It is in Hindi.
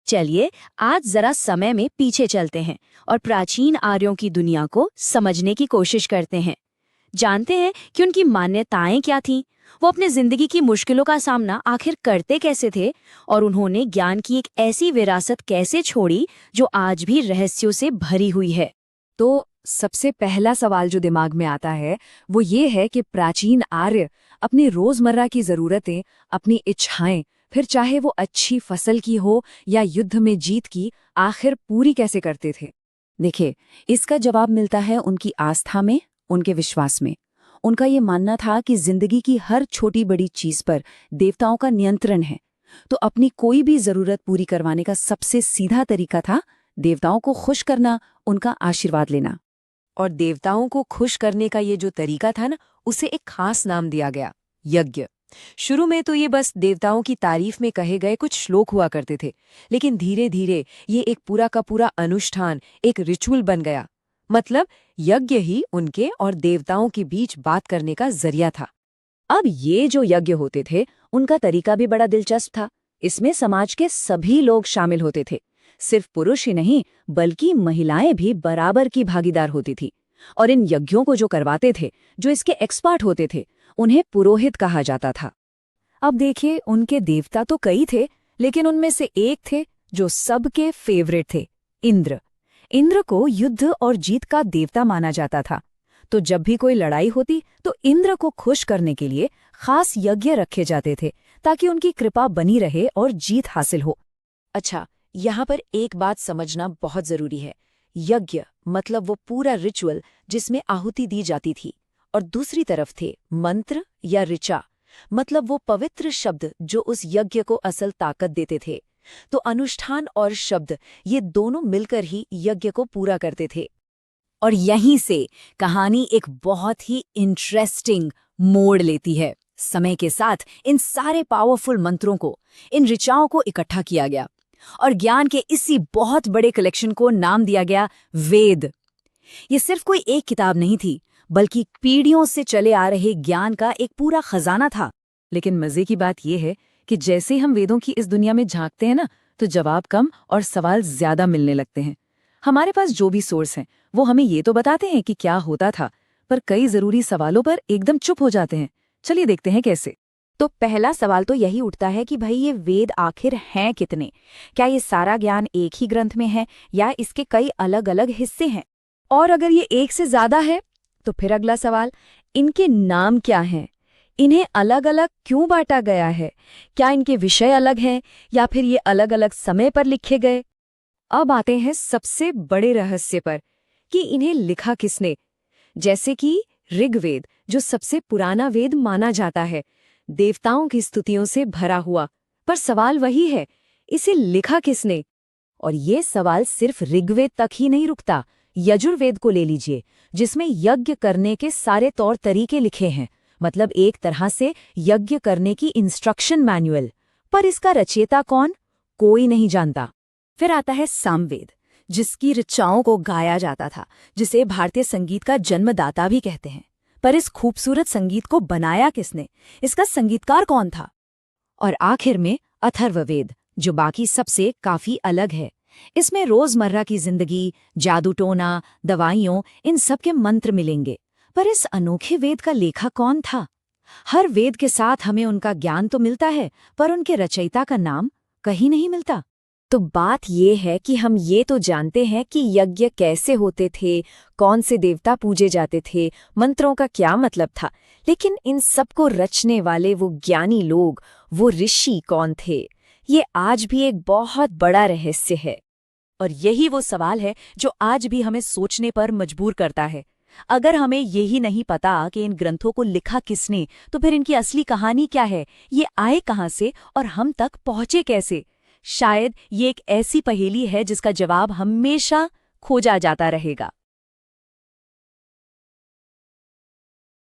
चलिए आज जरा समय में पीछे चलते हैं और प्राचीन आर्यों की दुनिया को समझने की कोशिश करते हैं। जानते हैं कि उनकी मान्यताएं क्या थीं, वो अपने जिंदगी की मुश्किलों का सामना आखिर करते कैसे थे और उन्होंने ज्ञान की एक ऐसी विरासत कैसे छोड़ी जो आज भी रहस्यों से भरी हुई है। तो सबसे पहला सवाल जो दिमाग में आता है वो ये है कि प्राचीन आर्य अपनी रोजमर्रा की जरूरतें, अपनी इच्छाएं, फिर चाहे वो अच्छी फसल की हो या युद्ध में जीत की, आखिर पूरी कैसे करते थे। देखिए, इसका जवाब मिलता है उनकी आस्था में, उनके विश्वास में। उनका ये मानना था कि जिंदगी की हर छोटी बड़ी चीज पर देवताओं का नियंत्रण है। तो अपनी कोई भी जरूरत पूरी करवाने का सबसे सीधा तरीका था देवताओं को खुश करना, उनका आशीर्वाद लेना। और देवताओं को खुश करने का ये जो तरीका था ना, उसे एक खास नाम दिया गया, यज्ञ। शुरू में तो ये बस देवताओं की तारीफ में कहे गए कुछ श्लोक हुआ करते थे, लेकिन धीरे धीरे ये एक पूरा का पूरा अनुष्ठान, एक रिचुअल बन गया। मतलब यज्ञ ही उनके और देवताओं के बीच बात करने का जरिया था। अब ये जो यज्ञ होते थे, उनका तरीका भी बड़ा दिलचस्प था। इसमें समाज के सभी लोग शामिल होते थे। सिर्फ पुरुष ही नहीं, बल्कि महिलाएं भी बराबर की भागीदार होती थी। और इन यज्ञों को जो करवाते थे, जो इसके एक्सपर्ट होते थे, उन्हें पुरोहित कहा जाता था। अब देखिए, उनके देवता तो कई थे, लेकिन उनमें से एक थे जो सबके फेवरेट थे, इंद्र। इंद्र को युद्ध और जीत का देवता माना जाता था। तो जब भी कोई लड़ाई होती तो इंद्र को खुश करने के लिए खास यज्ञ रखे जाते थे, ताकि उनकी कृपा बनी रहे और जीत हासिल हो। अच्छा, यहाँ पर एक बात समझना बहुत जरूरी है। यज्ञ मतलब वो पूरा रिचुअल जिसमें आहुति दी जाती थी, और दूसरी तरफ थे मंत्र या ऋचा, मतलब वो पवित्र शब्द जो उस यज्ञ को असल ताकत देते थे। तो अनुष्ठान और शब्द, ये दोनों मिलकर ही यज्ञ को पूरा करते थे। और यहीं से कहानी एक बहुत ही इंटरेस्टिंग मोड़ लेती है। समय के साथ इन सारे पावरफुल मंत्रों को, इन ऋचाओं को इकट्ठा किया गया और ज्ञान के इसी बहुत बड़े कलेक्शन को नाम दिया गया वेद। ये सिर्फ कोई एक किताब नहीं थी, बल्कि पीढ़ियों से चले आ रहे ज्ञान का एक पूरा खजाना था। लेकिन मजे की बात यह है कि जैसे हम वेदों की इस दुनिया में झांकते हैं ना, तो जवाब कम और सवाल ज्यादा मिलने लगते हैं। हमारे पास जो भी सोर्स हैं, वो हमें ये तो बताते हैं कि क्या होता था, पर कई जरूरी सवालों पर एकदम चुप हो जाते हैं। चलिए देखते हैं कैसे। तो पहला सवाल तो यही उठता है कि भाई, ये वेद आखिर हैं कितने? क्या ये सारा ज्ञान एक ही ग्रंथ में है या इसके कई अलग अलग हिस्से हैं? और अगर ये एक से ज्यादा है, तो फिर अगला सवाल, इनके नाम क्या हैं? इन्हें अलग अलग क्यों बांटा गया है? क्या इनके विषय अलग हैं या फिर ये अलग अलग समय पर लिखे गए? अब आते हैं सबसे बड़े रहस्य पर कि इन्हें लिखा किसने। जैसे कि ऋग्वेद, जो सबसे पुराना वेद माना जाता है, देवताओं की स्तुतियों से भरा हुआ, पर सवाल वही है, इसे लिखा किसने? और ये सवाल सिर्फ ऋग्वेद तक ही नहीं रुकता। यजुर्वेद को ले लीजिए, जिसमें यज्ञ करने के सारे तौर तरीके लिखे हैं, मतलब एक तरह से यज्ञ करने की इंस्ट्रक्शन मैनुअल। पर इसका रचयिता कौन? कोई नहीं जानता। फिर आता है सामवेद, जिसकी ऋचाओं को गाया जाता था, जिसे भारतीय संगीत का जन्मदाता भी कहते हैं। पर इस खूबसूरत संगीत को बनाया किसने? इसका संगीतकार कौन था? और आखिर में अथर्ववेद, जो बाकी सबसे काफी अलग है। इसमें रोजमर्रा की जिंदगी, जादू टोना, दवाइयों, इन सब के मंत्र मिलेंगे। पर इस अनोखे वेद का लेखक कौन था? हर वेद के साथ हमें उनका ज्ञान तो मिलता है, पर उनके रचयिता का नाम कहीं नहीं मिलता। तो बात ये है कि हम ये तो जानते हैं कि यज्ञ कैसे होते थे, कौन से देवता पूजे जाते थे, मंत्रों का क्या मतलब था, लेकिन इन सबको रचने वाले वो ज्ञानी लोग, वो ऋषि कौन थे? ये आज भी एक बहुत बड़ा रहस्य है। और यही वो सवाल है जो आज भी हमें सोचने पर मजबूर करता है। अगर हमें यही नहीं पता कि इन ग्रंथों को लिखा किसने, तो फिर इनकी असली कहानी क्या है, ये आए कहाँ से और हम तक पहुँचे कैसे? शायद ये एक ऐसी पहेली है जिसका जवाब हमेशा खोजा जाता रहेगा।